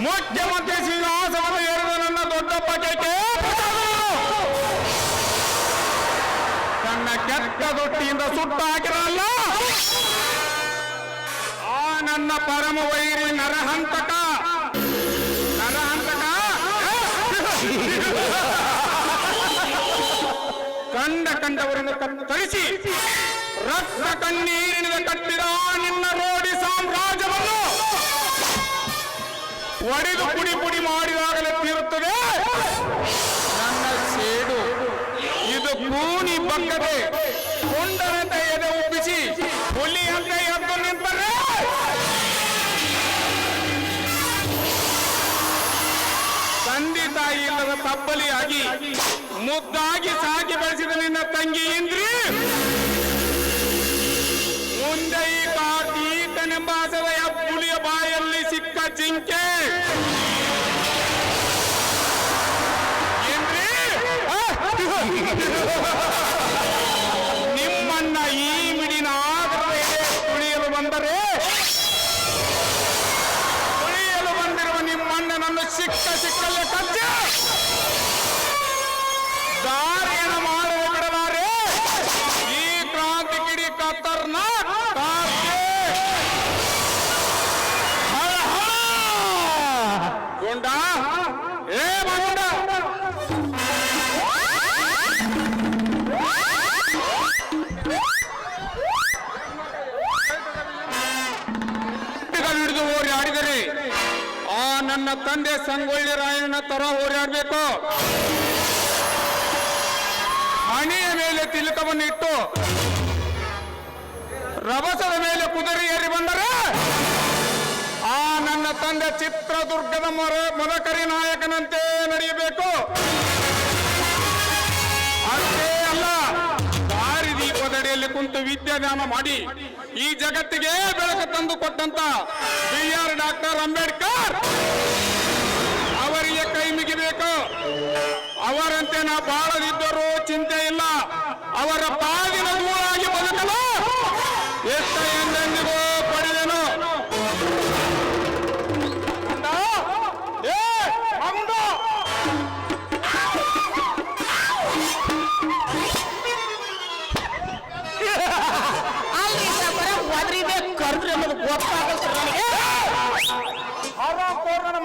ಮುಖ್ಯಮಂತ್ರಿ ಶ್ರೀನಿವಾಸವನ್ನು ಏರಿದ ನನ್ನ ದೊಡ್ಡಪ್ಪ ಕೇಕೆ ತನ್ನ ಕೆಟ್ಟ ದೊಟ್ಟಿಯಿಂದ ಸುಟ್ಟು ಹಾಕಿರಲ್ಲ ಆ ನನ್ನ ಪರಮ ವೈರಿ ನರಹಂತಕ ಕಂಡವರನ್ನು ಕತ್ತರಿಸಿ ರಕ್ತ ಕಣ್ಣೀರಿನಿಂದ ಕಟ್ಟಿದ ನಿನ್ನ ರೋಡಿ ಸಾಮ್ರಾಜ್ಯವನ್ನು ಒಡೆದು ಪುಡಿ ಪುಡಿ ಮಾಡಿದಾಗಲೇ ತೀರುತ್ತದೆ ನನ್ನ ಸೇಡು. ಇದು ಕೂನಿ ಬಗ್ಗದೆ ಕೊಂಡರಂತೆ ಎದೆ ಉಬ್ಬಿಸಿ ಹುಲಿಯಂತೆ ಎದ್ದು ನಿಂತರೆ ತಂದೆ ತಾಯಿ ಇಲ್ಲದ ತಬ್ಬಲಿಯಾಗಿ ಮುದ್ದಾಗಿ ಸಾಕಿ ಬೆಳೆಸಿದ ನಿನ್ನ ತಂಗಿ ಇಂದ್ರಿ ಮುಂದೆ ಈ ಕಾರ್ತೀಕನೆಂಬ ಅಸವೆಯ ಪುಲಿಯ ಬಾಯಲ್ಲಿ ಸಿಕ್ಕ ಜಿಂಕೆ ನಿಮ್ಮನ್ನ ಈ ಮಿಡಿನ ಆಗರದ ತುಳಿಯಲು ಬಂದಿರುವ ನಿಮ್ಮಣ್ಣನನ್ನು ಸಿಕ್ಕಲ್ಲೇ ಕಚ್ಚ ದಾರಿಯನ್ನು ಮಾಡಲು ಬಿಡಲಾರೆ. ಈ ಕ್ರಾಂತಿ ಕಿಡಿ ಕತ್ತರ್ನ ಗುಂಡ ಏ ಗುಂಡ ಹಿಡಿದು ಓಡಾಡಿದರೆ ಆ ನನ್ನ ತಂದೆ ಸಂಗೊಳ್ಳಿ ರಾಯಣ್ಣ ತರ ಓಡಾಡಬೇಕು. ಹಣೆಯ ಮೇಲೆ ತಿಲಕವನ್ನು ಇಟ್ಟು ರಭಸದ ಮೇಲೆ ಕುದುರೆ ಏರಿ ಬಂದರೆ ಆ ನನ್ನ ತಂದೆ ಚಿತ್ರದುರ್ಗದ ಮದಕರಿ ನಾಯಕನಂತೆ ನಡೆಯಬೇಕು. ಅಷ್ಟೇ ಅಲ್ಲ, ದಾರಿ ದೀಪದಡಿಯಲ್ಲಿ ಕುಂತು ವಿದ್ಯಾದಾನ ಮಾಡಿ ಈ ಜಗತ್ತಿಗೆ ಬೆಳಕು ತಂದು ಕೊಟ್ಟಂತ BR ಡಾಕ್ಟರ್ ಅಂಬೇಡ್ಕರ್ ಅವರಿಗೆ ಕೈ ಮುಗಿಬೇಕು. ಅವರಂತೆ ನಾ ಬಾಳದಿದ್ದರೂ ಚಿಂತೆ ಇಲ್ಲ, ಅವರ ಪಾದಿನ ದೂರಾಗಿ ಬದುಕಲು ಎಷ್ಟ ಎಂದೆಂದಿಗೂ ಪಡೆದೆನು.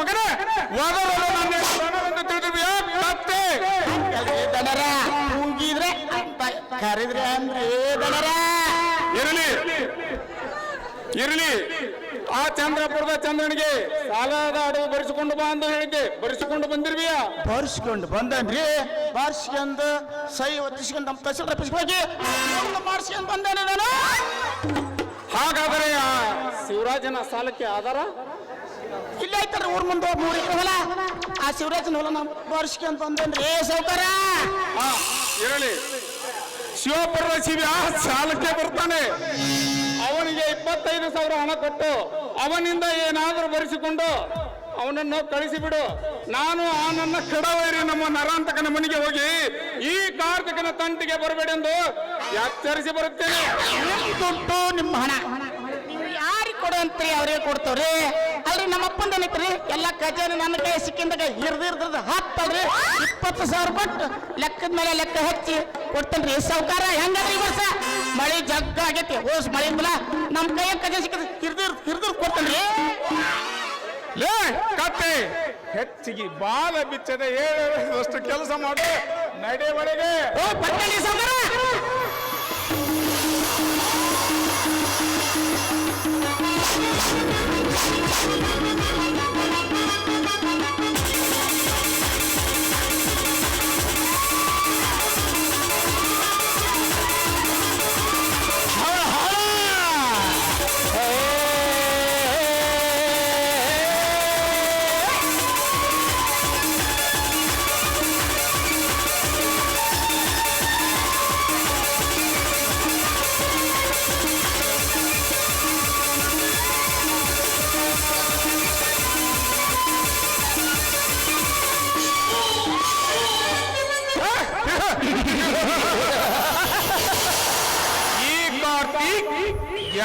ಮಗನೇ ಕೂಗಿದ್ರೆ ಕರೆದ್ರೆ ಅಂದ್ರೆ ಇರಲಿ. ಆ ಚಂದ್ರಪುರದ ಚಂದ್ರನಿಗೆ ಸಾಲದ ಅಡವು ಬರೆಸಿಕೊಂಡು ಬಾ ಅಂತ ಹೇಳಿದ್ದೆ, ಬರೆಸಿಕೊಂಡು ಬಂದಿರ್ವಿಯಾ? ಬರ್ಸ್ಕೊಂಡು ಬಂದನ್ರಿ. ಬಾರ್ಸ್ಕೊಂಡು ಸೈ ಒತ್ತಿಸ್ಕೊಂಡು ನಮ್ಮ ತಹಸೀಲ್ ಆಫೀಸ್ಗೆ ಹೋಗಿ ಮಾಡಿಸ್ಕೊಂಡು ಬಂದೇನೆ ನಾನು. ಹಾಗಾದರೆ ಆ ಶಿವರಾಜನ ಸಾಲಕ್ಕೆ ಆಧಾರ ಇಲ್ಲ ಐತಾರ ಊರ್ ಮುಂದೆ 3 ಎಕರೆ ಹೊಲ. ಆ ಶಿವರಾಜನ ಹೊಲ ನಾವು ಬಾರ್ಸ್ಕೊಂಡು ಬಂದೇನ್ರಿ ಸೌಕರ್ಯ. ಇರಲಿ, ಶಿವಪುರದ ಶಿವ ಸಾಲಕ್ಕೆ ಬರ್ತಾನೆ. ಅವನಿಗೆ 25,000 ಹಣ ಕೊಟ್ಟು ಅವನಿಂದ ಏನಾದರೂ ಬರೆಸಿಕೊಂಡು ಅವನನ್ನು ಕಳಿಸಿಬಿಡು. ನಾನು ಆ ನನ್ನ ಕಡವೈರಿ ನಮ್ಮ ನರಾಂತಕನ ಮನೆಗೆ ಹೋಗಿ ಈ ಕಾರ್ತಿಕನ ತಂಟಿಗೆ ಬರಬೇಡೆಂದು ಎಚ್ಚರಿಸಿ ಬರುತ್ತೇನೆ. ದುಡ್ಡು ನಿಮ್ಮ ಹಣ ನೀವು ಯಾರಿಗೆ ಕೊಡುವಂತ್ರಿ ಅವ್ರಿಗೆ ಕೊಡ್ತವ್ರಿ. ಅಲ್ರಿ ನಮ್ಮ ಅಪ್ಪಂದೇನೈತ್ರಿ ಎಲ್ಲ ಖಜಾನೆ ನನ್ನ ಕೈ ಸಿಕ್ಕಿಂದಾಗ ಹಿಡ್ದು ಹಾಕ್ತವ್ರಿ. 20,000 ಕೊಟ್ಟು ಲೆಕ್ಕದ ಮೇಲೆ ಲೆಕ್ಕ ಹಚ್ಚಿ ಕೊಡ್ತೇನ್ರಿ ಸೌಕಾರ. ಹೆಂಗದ್ರಿ ವರ್ಷ ಮಳಿ ಜಗ್ಗ ಆಗೈತಿ, ಹೋಸ್ ಮಳಿ ಮಲ ನಮ್ಮ ಕೈಯ ಖಜಾನೆ ಸಿಕ್ಕ ಹಿಡ್ದು ಕೊಡ್ತೇನ್ರಿ. ಲೇ ಕತ್ತೆ ಹೆಚ್ಚಿಗೆ ಬಾಲ ಬಿಚ್ಚದೆ ಹೇಳಷ್ಟು ಕೆಲಸ ಮಾಡು ನಡೆ ಒಳಗೆ. ಓ ಪಟ್ಟಣಿ ಸಾವುಕಾರ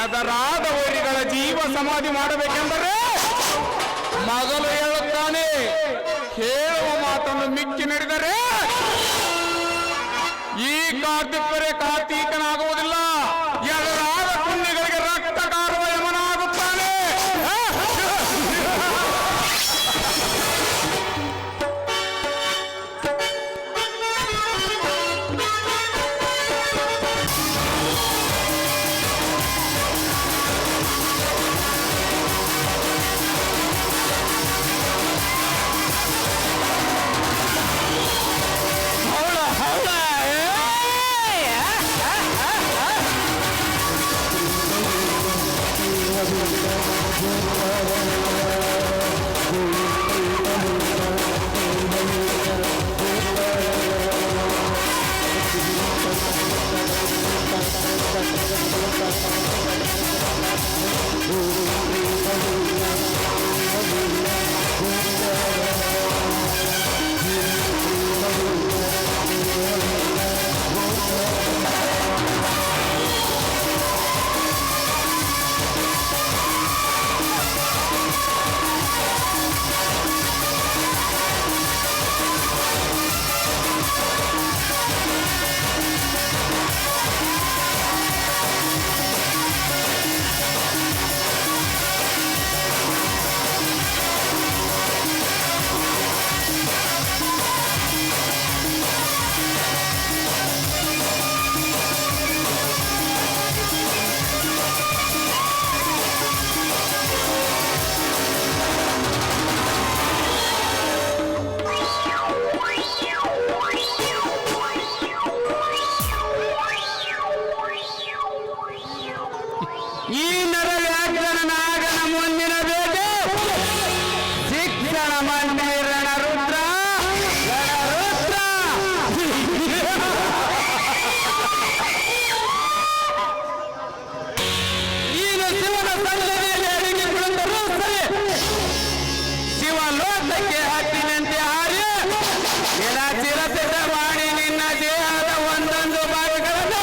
ಎದರಾದ ವೈರಿಗಳ ಜೀವ ಸಮಾಧಿ ಮಾಡಬೇಕೆಂದರೆ ಮಗಲು ಹೇಳುತ್ತಾನೆ, ಹೇಳುವ ಮಾತನ್ನು ಮಿಕ್ಕಿ ನಡೆದರೆ ಈ ಕಾರ್ತಿಕರೇ ಕಾರ್ತೀಕನಾಗುವುದಿಲ್ಲ. ಎದರಾದ ಪುಣ್ಯಗಳಿಗೆ ರಕ್ತ ಕಾರುವ ಯಮನಾಗುತ್ತಾನೆ. ಈ ನರವ್ಯಾಘ್ರನಾಗನ ಮುಂದಿನ ಬೇಟೆ ಶಿಕ್ಷಣ ಮಂದಿರ ರುದ್ರ ರುದ್ರ ಈಗ ಶಿವನ ಸನ್ನಿಧಿಯಲ್ಲಿ ಅಡಿಗೆ ಕುಳಿತರೂ ಸರಿ ಶಿವಲೋಕಕ್ಕೆ ಹತ್ತಿನಂತೆ ಹಾರಿ ಚಿರಸಿದ್ಧ ಮಾಡಿ ನಿನ್ನ ದೇಹದ ಒಂದೊಂದು ಭಾಗಗಳನ್ನು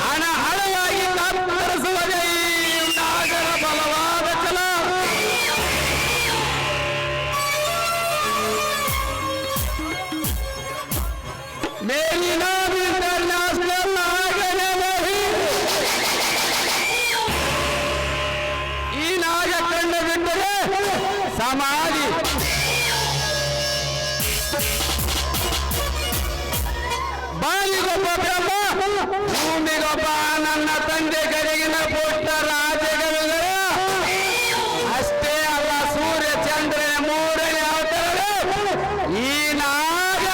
ಹಣ ಹಣವಾಗಿ ಕತ್ತರಿಸುವುದೇ ಈ ನಾಗರ ಬಲವಾದ ಛಲ. ಮೇಲಿನ ಇಂಟರ್ನ್ಯಾಷನಲ್ ಈ ನಾಗ ಕಂಡು ಬಿಟ್ಟರೆ ಸಮಾಧಿ. ಬಾಲಿಗೊಬ್ಬ ಬ್ರಹ್ಮ ಭೂಮಿಗೊಬ್ಬ ನನ್ನ ತಂದೆ ಕಡೆಗಿನ ಪುಟ್ಟ ರಾಜಗಳು ಅಷ್ಟೇ ಅಲ್ಲ, ಸೂರ್ಯ ಚಂದ್ರನ ಮೂರನೇ ಅವತಾರ ಈ ನಾಗ.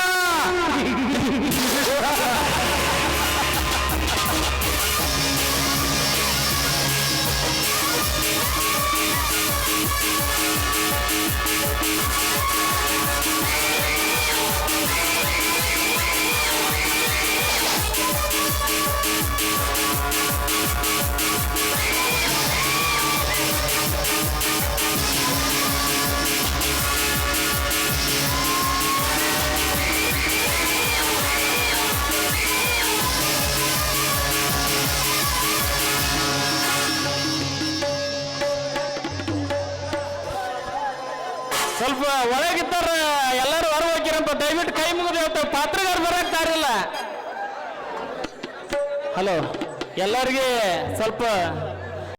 ಸ್ವಲ್ಪ ಒಳಗಿದ್ದಾರ ಎಲ್ಲರೂ ಹೊರ ಹೋಗಿರಂತ ದಯವಿಟ್ಟು ಕೈ ಮುಗಿದು ಹೇಳ್ತೇವೆ, ಪಾತ್ರಗಾರ ಬರಕ್ತಾರಿಲ್ಲ. ಹಲೋ, ಎಲ್ಲರಿಗೆ ಸ್ವಲ್ಪ